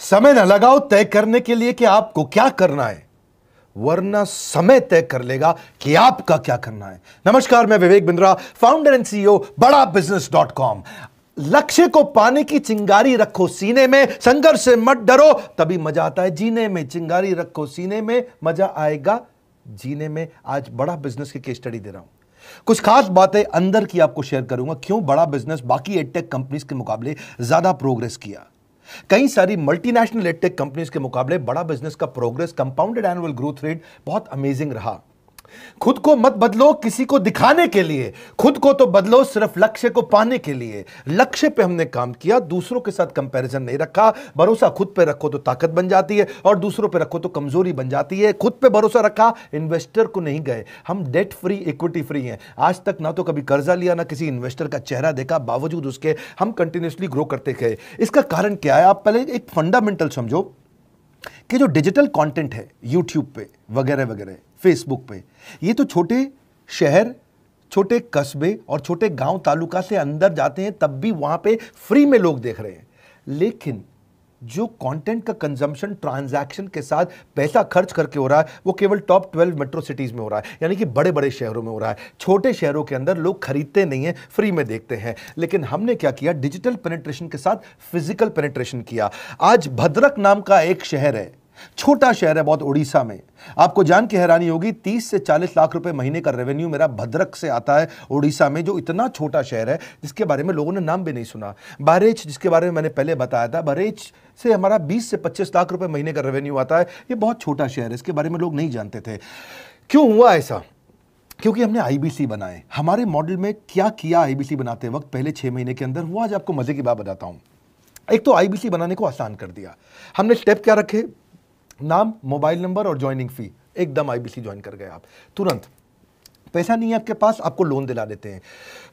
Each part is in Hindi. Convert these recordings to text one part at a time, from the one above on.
समय न लगाओ तय करने के लिए कि आपको क्या करना है, वरना समय तय कर लेगा कि आपका क्या करना है। नमस्कार, मैं Vivek Bindra, founder and CEO बड़ा बिजनेस.com। लक्ष्य को पाने की चिंगारी रखो सीने में, संघर्ष से मत डरो, तभी मजा आता है जीने में। चिंगारी रखो सीने में, मजा आएगा जीने में। आज बड़ा बिजनेस की केस स्टडी दे रहा हूं, कुछ खास बातें अंदर की आपको शेयर करूंगा। क्यों बड़ा बिजनेस बाकी एडटेक कंपनीज के मुकाबले ज्यादा प्रोग्रेस किया। कई सारी मल्टीनेशनल एडटेक कंपनीज के मुकाबले बड़ा बिजनेस का progress, compounded annual growth rate बहुत अमेजिंग रहा। खुद को मत बदलो किसी को दिखाने के लिए, खुद को तो बदलो सिर्फ लक्ष्य को पाने के लिए। लक्ष्य पे हमने काम किया, दूसरों के साथ कंपैरिजन नहीं रखा। भरोसा खुद पे रखो तो ताकत बन जाती है, और दूसरों पे रखो तो कमजोरी बन जाती है। खुद पे भरोसा रखा, इन्वेस्टर को नहीं गए। हम डेट फ्री, इक्विटी फ्री हैं। आज तक ना तो कभी कर्जा लिया, ना किसी इन्वेस्टर का चेहरा देखा, बावजूद उसके हम कंटिन्यूसली ग्रो करते गए। इसका कारण क्या है? आप पहले एक फंडामेंटल समझो कि जो डिजिटल कंटेंट है यूट्यूब पे वगैरह वगैरह, फेसबुक पे, ये तो छोटे शहर, छोटे कस्बे और छोटे गांव तालुका से अंदर जाते हैं, तब भी वहां पे फ्री में लोग देख रहे हैं। लेकिन जो कंटेंट का कंजम्पशन ट्रांजैक्शन के साथ पैसा खर्च करके हो रहा है, वो केवल टॉप 12 मेट्रो सिटीज में हो रहा है, यानी कि बड़े बड़े शहरों में हो रहा है। छोटे शहरों के अंदर लोग खरीदते नहीं हैं, फ्री में देखते हैं। लेकिन हमने क्या किया? डिजिटल पेनिट्रेशन के साथ फिजिकल पेनिट्रेशन किया। आज भद्रक नाम का एक शहर है, छोटा शहर है बहुत, उड़ीसा में। आपको जान के हैरानी होगी, 30 से 40 लाख रुपए महीने का रेवेन्यू मेरा भद्रक से आता है, उड़ीसा में, जो इतना छोटा शहर है जिसके बारे में लोगों ने नाम भी नहीं सुना। बहरेच, जिसके बारे में मैंने पहले बताया था, बहरेच से हमारा 20 से 25 लाख रुपए महीने का रेवेन्यू आता है। ये बहुत छोटा शहर है, इसके बारे में लोग नहीं जानते थे। क्यों हुआ ऐसा? क्योंकि हमने आईबीसी बनाए। हमारे मॉडल में क्या किया आईबीसी बनाते वक्त पहले 6 महीने के अंदर, वो आज आपको मजे की बात बताता हूं। एक तो आईबीसी बनाने को आसान कर दिया हमने। स्टेप क्या रखे? नाम, मोबाइल नंबर और ज्वाइनिंग फी। एकदम आईबीसी ज्वाइन कर गए आप तुरंत। पैसा नहीं है आपके पास, आपको लोन दिला देते हैं।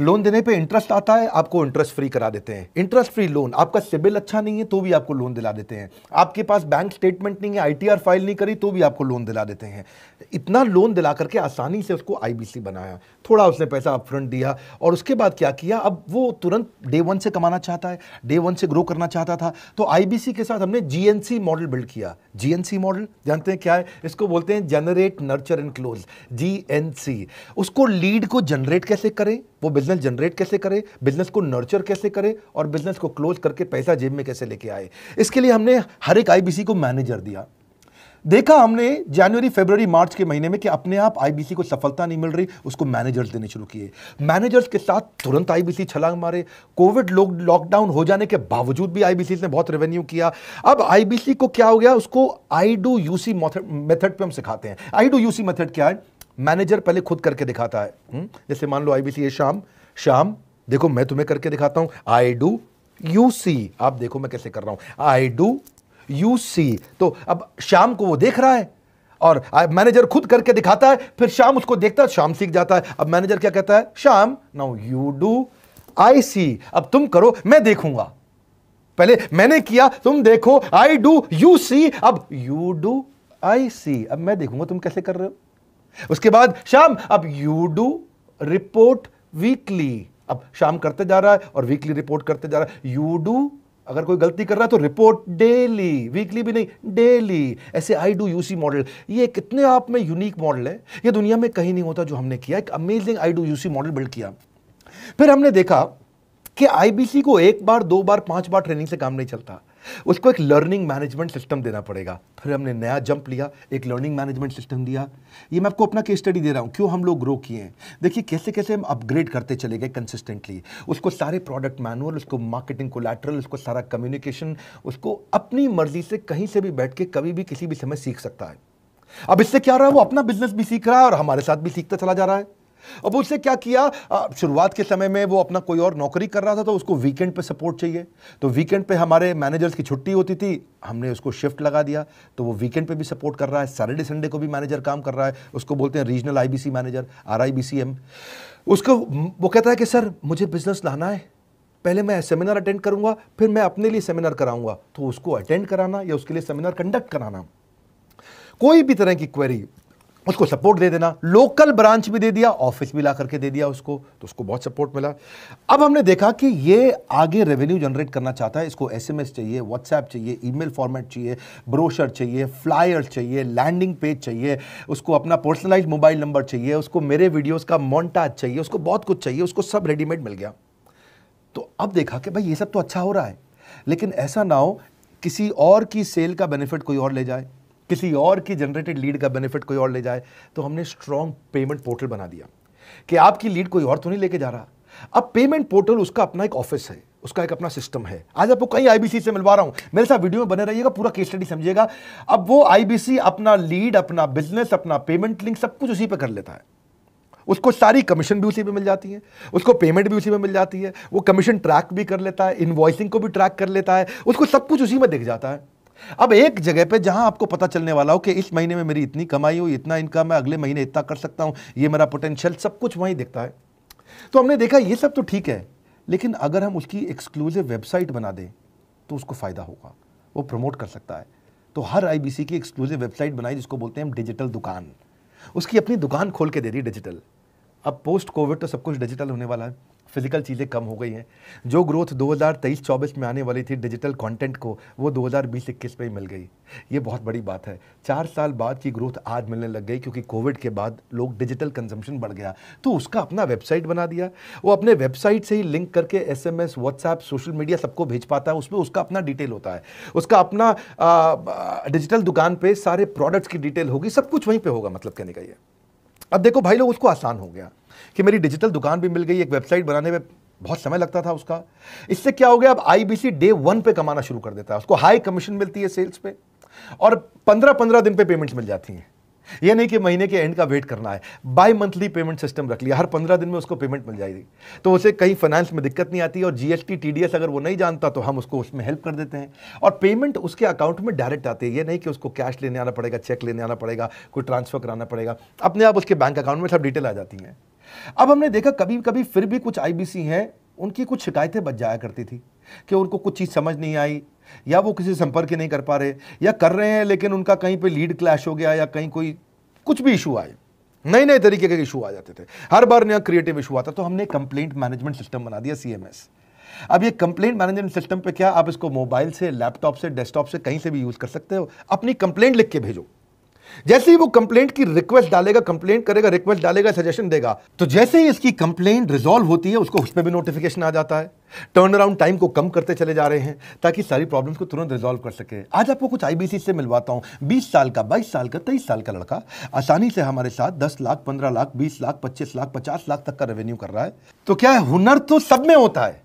लोन देने पे इंटरेस्ट आता है, आपको इंटरेस्ट फ्री करा देते हैं। Interest free loan. आपका सिबिल अच्छा नहीं है तो भी आपको लोन दिला देते हैं। आपके पास बैंक स्टेटमेंट नहीं है, आईटीआर फाइल नहीं करी तो भी आपको लोन दिला देते हैं। इतना लोन दिला करके आसानी से उसको आईबीसी बनाया। थोड़ा उसने पैसा अपफ्रंट दिया, और उसके बाद क्या किया? अब वो तुरंत डे 1 से कमाना चाहता है, डे 1 से ग्रो करना चाहता था। तो आईबीसी के साथ हमने जीएनसी मॉडल बिल्ड किया। जीएनसी मॉडल जानते हैं क्या है? इसको बोलते हैं generate, nurture and close, GNC. उसको लीड को जनरेट कैसे करें, वो बिजनेस जनरेट कैसे करे, बिजनेस को नर्चर कैसे करे, और बिजनेस को क्लोज करके पैसा जेब में कैसे लेके आए। इसके लिए हमने हर एक आईबीसी को मैनेजर दिया। देखा हमने जनवरी, फरवरी, मार्च के महीने में कि अपने आप आईबीसी को सफलता नहीं मिल रही, उसको मैनेजर्स देने शुरू किए। मैनेजर्स के साथ तुरंत आईबीसी छलांग मारे। कोविड लॉकडाउन हो जाने के बावजूद भी आईबीसी ने बहुत रेवेन्यू किया। अब आईबीसी को क्या हो गया? उसको आई डू यूसी मेथड पे हम सिखाते हैं। आई डू यूसी मेथड क्या है? मैनेजर पहले खुद करके दिखाता है। जैसे मान लो आईबीसी है शाम, देखो मैं तुम्हें करके दिखाता हूं, आई डू यू सी। आप देखो मैं कैसे कर रहा हूं, आई डू यू सी। तो अब शाम को वो देख रहा है, और मैनेजर खुद करके दिखाता है, फिर शाम उसको देखता है, शाम सीख जाता है। अब मैनेजर क्या कहता है? शाम, नाउ यू डू, आई सी। अब तुम करो, मैं देखूंगा। पहले मैंने किया, तुम देखो, आई डू यू सी, अब यू डू आई सी। अब मैं देखूंगा तुम कैसे कर रहे हो। उसके बाद शाम, अब यू डू रिपोर्ट वीकली। अब शाम करते जा रहा है और वीकली रिपोर्ट करते जा रहा है। यू डू, अगर कोई गलती कर रहा है तो रिपोर्ट डेली, वीकली भी नहीं, डेली। ऐसे आई डू यूसी मॉडल, ये कितने आप में यूनिक मॉडल है, ये दुनिया में कहीं नहीं होता जो हमने किया। एक amazing I do UC model build किया। फिर हमने देखा कि आईबीसी को 1 बार, 2 बार, 5 बार ट्रेनिंग से काम नहीं चलता, उसको एक लर्निंग मैनेजमेंट सिस्टम देना पड़ेगा। फिर हमने नया जंप लिया, एक लर्निंग मैनेजमेंट सिस्टम दिया। ये मैं आपको अपना केस स्टडी दे रहा हूं, क्यों हम लोग ग्रो किए हैं। देखिए कैसे कैसे हम अपग्रेड करते चले गए कंसिस्टेंटली। उसको सारे प्रोडक्ट मैनुअल, उसको मार्केटिंग कोलैटरल, उसको सारा कम्युनिकेशन, उसको अपनी मर्जी से कहीं से भी बैठ के कभी भी किसी भी समय सीख सकता है। अब इससे क्या रहा है? वो अपना बिजनेस भी सीख रहा है और हमारे साथ भी सीखता चला जा रहा है। अब उससे क्या किया? शुरुआत के समय में वो अपना कोई और नौकरी कर रहा था, तो उसको वीकेंड पे सपोर्ट चाहिए। तो वीकेंड पे हमारे मैनेजर्स की छुट्टी होती थी, हमने उसको शिफ्ट लगा दिया, तो वो वीकेंड पे भी सपोर्ट कर रहा है। सैटरडे संडे को भी मैनेजर काम कर रहा है। उसको बोलते हैं रीजनल आईबीसी मैनेजर, RIBCM। उसको वो कहता है कि सर मुझे बिजनेस लाना है, पहले मैं सेमिनार अटेंड करूंगा, फिर मैं अपने लिए सेमिनार कराऊंगा। तो उसको अटेंड कराना या उसके लिए सेमिनार कंडक्ट कराना, कोई भी तरह की क्वेरी, उसको सपोर्ट दे देना, लोकल ब्रांच भी दे दिया, ऑफिस भी ला करके दे दिया उसको, तो उसको बहुत सपोर्ट मिला। अब हमने देखा कि ये आगे रेवेन्यू जनरेट करना चाहता है, इसको एसएमएस चाहिए, व्हाट्सएप चाहिए, ईमेल फॉर्मेट चाहिए, ब्रोशर चाहिए, फ्लायर चाहिए, लैंडिंग पेज चाहिए, उसको अपना पर्सनलाइज मोबाइल नंबर चाहिए, उसको मेरे वीडियोस का मोन्टाज चाहिए, उसको बहुत कुछ चाहिए, उसको सब रेडीमेड मिल गया। तो अब देखा कि भाई ये सब तो अच्छा हो रहा है, लेकिन ऐसा ना हो किसी और की सेल का बेनिफिट कोई और ले जाए, किसी और की जनरेटेड लीड का बेनिफिट कोई और ले जाए। तो हमने स्ट्रॉन्ग पेमेंट पोर्टल बना दिया कि आपकी लीड कोई और तो नहीं लेके जा रहा। अब पेमेंट पोर्टल उसका अपना एक ऑफिस है, उसका एक अपना सिस्टम है। आज आपको कई आईबीसी से मिलवा रहा हूं, मेरे साथ वीडियो में बने रहिएगा, पूरा केस स्टडी समझिएगा। अब वो आईबीसी अपना लीड, अपना बिजनेस, अपना पेमेंट लिंक सब कुछ उसी पे कर लेता है। उसको सारी कमीशन भी उसी पे मिल जाती है, उसको पेमेंट भी उसी में मिल जाती है, वो कमीशन ट्रैक भी कर लेता है, इनवॉइसिंग को भी ट्रैक कर लेता है, उसको सब कुछ उसी में दिख जाता है। अब एक जगह पे जहां आपको पता चलने वाला हो कि इस महीने में मेरी इतनी कमाई हुई, इतना इनकम है, अगले महीने इतना कर सकता हूं, ये मेरा पोटेंशियल, सब कुछ वहीं दिखता है। तो हमने देखा ये सब तो ठीक है, लेकिन अगर हम उसकी एक्सक्लूसिव वेबसाइट बना दें तो उसको फायदा होगा, वो प्रमोट कर सकता है। तो हर आईबीसी की एक्सक्लूसिव वेबसाइट बनाई, जिसको बोलते हैं हम डिजिटल दुकान। उसकी अपनी दुकान खोल के दे दी डिजिटल। अब पोस्ट कोविड तो सब कुछ डिजिटल होने वाला है, फिजिकल चीज़ें कम हो गई हैं। जो ग्रोथ 2023-24 में आने वाली थी डिजिटल कंटेंट को, वो 2020-21 में ही मिल गई। ये बहुत बड़ी बात है। 4 साल बाद की ग्रोथ आज मिलने लग गई, क्योंकि कोविड के बाद लोग डिजिटल कंजम्पशन बढ़ गया। तो उसका अपना वेबसाइट बना दिया, वो अपने वेबसाइट से ही लिंक करके एसएमएस, व्हाट्सएप, सोशल मीडिया सब को भेज पाता है। उसमें उसका अपना डिटेल होता है, उसका अपना डिजिटल दुकान पे सारे प्रोडक्ट्स की डिटेल होगी, सब कुछ वहीं पर होगा। मतलब कहने का ये, अब देखो भाई लोग, उसको आसान हो गया कि मेरी डिजिटल दुकान भी मिल गई। एक वेबसाइट बनाने में बहुत समय लगता था उसका। इससे क्या हो गया, अब आईबीसी डे 1 पे कमाना शुरू कर देता है। उसको हाई कमीशन मिलती है सेल्स पे, और 15-15 दिन पे पेमेंट्स मिल जाती हैं। ये नहीं कि महीने के एंड का वेट करना है, बाई मंथली पेमेंट सिस्टम रख लिया, हर 15 दिन में उसको पेमेंट मिल जाएगी। तो उसे कहीं फाइनेंस में दिक्कत नहीं आती, और जीएसटी, टीडीएस अगर वो नहीं जानता तो हम उसको उसमें हेल्प कर देते हैं, और पेमेंट उसके अकाउंट में डायरेक्ट आती है। ये नहीं कि उसको कैश लेने आना पड़ेगा, चेक लेने आना पड़ेगा, कोई ट्रांसफर कराना पड़ेगा, अपने आप उसके बैंक अकाउंट में सब डिटेल आ जाती हैं। अब हमने देखा कभी कभी फिर भी कुछ आईबीसी हैं, उनकी कुछ शिकायतें बच जाया करती थी कि उनको कुछ चीज़ समझ नहीं आई, या वो किसी संपर्क नहीं कर पा रहे, या कर रहे हैं लेकिन उनका कहीं पे लीड क्लैश हो गया, या कहीं कोई कुछ भी इशू आए, नए नए तरीके के इशू आ जाते थे, हर बार नया क्रिएटिव इशू आता। तो हमने कंप्लेंट मैनेजमेंट सिस्टम बना दिया, सीएमएस। अब ये कंप्लेंट मैनेजमेंट सिस्टम पे क्या, आप इसको मोबाइल से, लैपटॉप से, डेस्कटॉप से, कहीं से भी यूज कर सकते हो। अपनी कंप्लेंट लिख के भेजो, जैसे ही वो कंप्लेंट की रिक्वेस्ट डालेगा, कंप्लेंट करेगा, रिक्वेस्ट डालेगा, सजेशन देगा, तो जैसे ही इसकी कंप्लेंट रिजॉल्व होती है उसको उस पर भी नोटिफिकेशन आ जाता है। टर्न अराउंड टाइम को कम करते चले जा रहे हैं ताकि सारी प्रॉब्लम्स को तुरंत रिजॉल्व कर सके। आज आपको कुछ आईबीसी से मिलवाता हूं। 20 साल का, 22 साल का, 23 साल का लड़का आसानी से हमारे साथ 10 लाख, 15 लाख, 20 लाख, 25 लाख, 50 लाख तक का रेवेन्यू कर रहा है। तो क्या है, हुनर तो सब में होता है,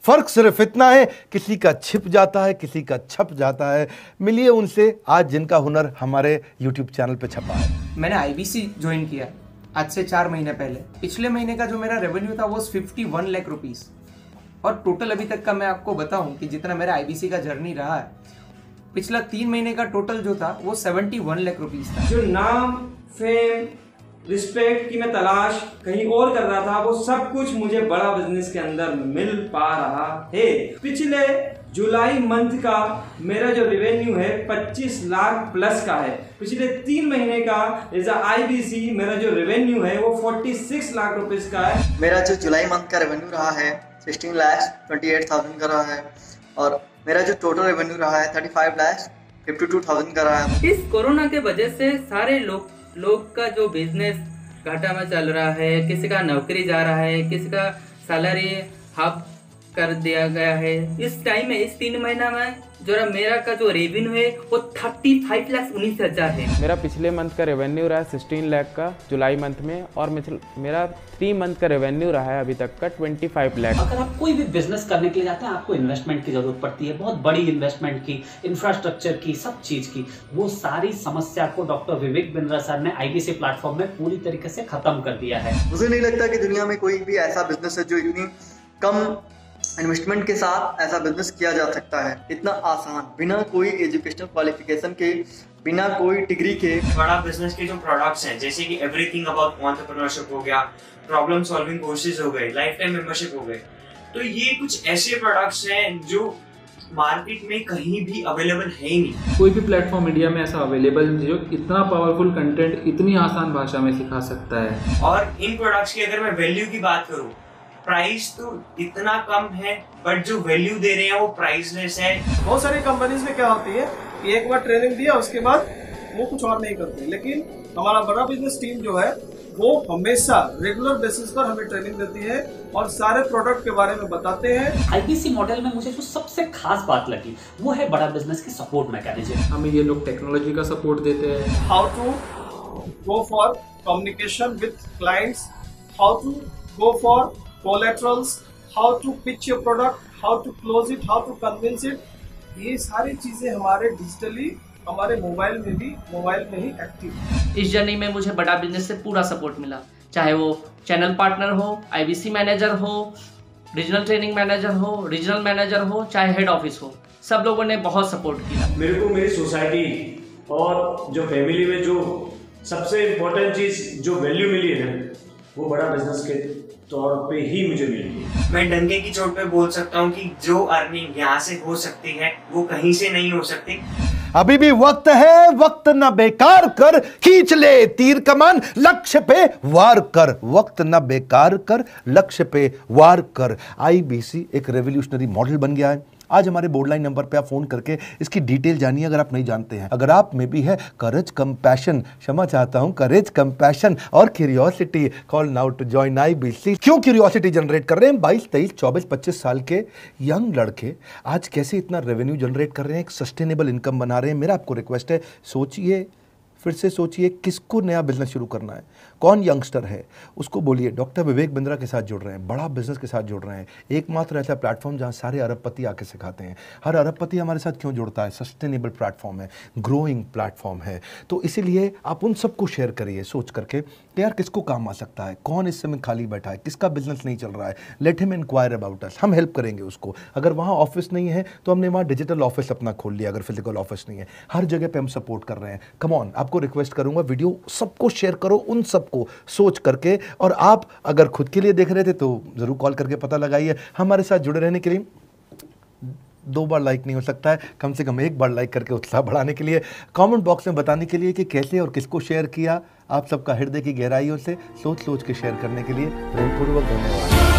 फर्क सिर्फ इतना है किसी का छिप जाता है, किसी का छप जाता है। मिलिए उनसे आज जिनका हुनर हमारे YouTube चैनल पे छपा है। मैंने आईबीसी ज्वाइन किया आज से 4 महीने पहले। पिछले महीने का जो मेरा रेवेन्यू था वो 51 लाख रुपीस, और टोटल अभी तक का मैं आपको बताऊं कि जितना मेरा आईबीसी का जर्नी रहा है, पिछला 3 महीने का टोटल जो था वो 71 लाख रुपीस था। जो नाम, फेम, रिस्पेक्ट की मैं तलाश कहीं और कर रहा था, वो सब कुछ मुझे बड़ा बिजनेस के अंदर मिल पा रहा है। पिछले जुलाई मंथ का मेरा जो रेवेन्यू है 25 लाख प्लस का है। पिछले 3 महीने का एज आईबीसी मेरा जो रेवेन्यू है वो 46 लाख रुपीस का है। मेरा जो जुलाई मंथ का रेवेन्यू रहा है 16,28,000 का रहा है, और मेरा जो टोटल रेवेन्यू रहा है 35,52,000 का रहा है। इस कोरोना के वजह से सारे लोग का जो बिजनेस घाटा में चल रहा है, किसी का नौकरी जा रहा है, किसी का सैलरी हाफ कर दिया गया है। इस टाइम में, इस 3 महीना में जो मेरा का जो रेवेन्यू है वो 35,19,000 है। मेरा पिछले मंथ का रेवेन्यू रहा है 16 लाख का जुलाई मंथ में, और मेरा 3 मंथ का रेवेन्यू रहा है अभी तक का 25 लाख। अगर आप कोई भी बिजनेस करने के लिए जाते हैं, आपको इन्वेस्टमेंट की जरूरत पड़ती है, बहुत बड़ी इन्वेस्टमेंट की, इंफ्रास्ट्रक्चर की, सब चीज की। वो सारी समस्या को डॉक्टर विवेक बिंद्रा सर ने आईबीसी प्लेटफॉर्म में पूरी तरीके से खत्म कर दिया है। मुझे नहीं लगता कि दुनिया में कोई भी ऐसा बिजनेस है जो इतनी कम इन्वेस्टमेंट के साथ ऐसा बिजनेस किया जा सकता है, इतना आसान, बिना कोई एजुकेशनल क्वालिफिकेशन के, बिना कोई डिग्री के। बड़ा बिजनेस के जो प्रोडक्ट्स हैं, जैसे कि एवरीथिंग अबाउट एंटरप्रेन्योरशिप हो गया, प्रॉब्लम सॉल्विंग कोर्सेज हो गए, लाइफ टाइम मेंबरशिप हो गए, तो ये कुछ ऐसे प्रोडक्ट्स हैं जो मार्केट में कहीं भी अवेलेबल है ही नहीं। कोई भी प्लेटफॉर्म इंडिया में ऐसा अवेलेबल नहीं जो इतना पावरफुल कंटेंट इतनी आसान भाषा में सिखा सकता है। और इन प्रोडक्ट्स की अगर मैं वैल्यू की बात करूं, प्राइस तो इतना कम है बट जो वैल्यू दे रहे हैं वो प्राइसलेस है। बहुत सारी कंपनीज में क्या होती है कि एक बार ट्रेनिंग दिया उसके बाद वो कुछ और नहीं करते, लेकिन हमारा बड़ा बिजनेस टीम जो है वो हमेशा रेगुलर बेसिस पर हमें ट्रेनिंग देती है और सारे प्रोडक्ट के बारे में बताते हैं। आईबीसी मॉडल में मुझे जो सबसे खास बात लगी वो है बड़ा बिजनेस की सपोर्ट मैकेनिज्म। हमें ये लोग टेक्नोलॉजी का सपोर्ट देते हैं। How to go for communication with clients, how to go for collaterals, how to pitch your product, how to close it, how to convince it, ये सारी चीजें हमारे डिजिटली हमारे मोबाइल में ही एक्टिव है। इस जर्नी में मुझे बड़ा बिजनेस से पूरा सपोर्ट मिला, चाहे वो चैनल पार्टनर हो, आईबीसी मैनेजर हो, रीजनल ट्रेनिंग मैनेजर हो, रीजनल मैनेजर हो, चाहे हेड ऑफिस हो, सब लोगों ने बहुत सपोर्ट किया। मेरे को मेरी सोसाइटी और जो फैमिली में जो सबसे इम्पोर्टेंट चीज़ जो वैल्यू मिली है ना, वो बड़ा बिजनेस के तौर पे ही मुझे मिली है। मैं डंके की चोट पे बोल सकता हूँ कि जो अर्निंग यहाँ से हो सकती है वो कहीं से नहीं हो सकती। अभी भी वक्त है, वक्त न बेकार कर, खींच ले तीर कमान, लक्ष्य पे वार कर, वक्त न बेकार कर, लक्ष्य पे वार कर। आईबीसी एक रेवोल्यूशनरी मॉडल बन गया है। आज हमारे बोर्डलाइन नंबर पे आप फोन करके इसकी डिटेल जानिए अगर आप नहीं जानते हैं। अगर आप में भी है करेज, कंपैशन, क्षमा चाहता हूं, करेज, कंपैशन और curiosity, call now to join IBC. क्यों क्यूरियोसिटी जनरेट कर रहे हैं? 22, 23, 24, 25 साल के यंग लड़के आज कैसे इतना रेवेन्यू जनरेट कर रहे हैं, एक सस्टेनेबल इनकम बना रहे हैं। मेरा आपको रिक्वेस्ट है, सोचिए, फिर से सोचिए, किसको नया बिजनेस शुरू करना है, कौन यंगस्टर है, उसको बोलिए डॉक्टर विवेक बिंद्रा के साथ जुड़ रहे हैं, बड़ा बिजनेस के साथ जुड़ रहे हैं। एकमात्र ऐसा प्लेटफॉर्म जहां सारे अरबपति आके सिखाते हैं। हर अरबपति हमारे साथ क्यों जुड़ता है? सस्टेनेबल प्लेटफॉर्म है, ग्रोइंग प्लेटफॉर्म है। तो इसीलिए आप उन सबको शेयर करिए सोच करके कि यार किसको काम आ सकता है, कौन इस समय खाली बैठा है, किसका बिजनेस नहीं चल रहा है, let him inquire about us, हम हेल्प करेंगे उसको। अगर वहाँ ऑफिस नहीं है तो हमने वहाँ डिजिटल ऑफिस अपना खोल लिया, अगर फिजिकल ऑफिस नहीं है, हर जगह पे हम सपोर्ट कर रहे हैं। कम ऑन, आपको रिक्वेस्ट करूंगा वीडियो सबको शेयर करो, उन सबको सोच करके। और आप अगर खुद के लिए देख रहे थे तो जरूर कॉल करके पता लगाइए। हमारे साथ जुड़े रहने के लिए 2 बार लाइक नहीं हो सकता है, कम से कम 1 बार लाइक करके उत्साह बढ़ाने के लिए, कमेंट बॉक्स में बताने के लिए कि कैसे और किसको शेयर किया। आप सबका हृदय की गहराइयों से सोच सोच के शेयर करने के लिए प्रेमपूर्वक धन्यवाद।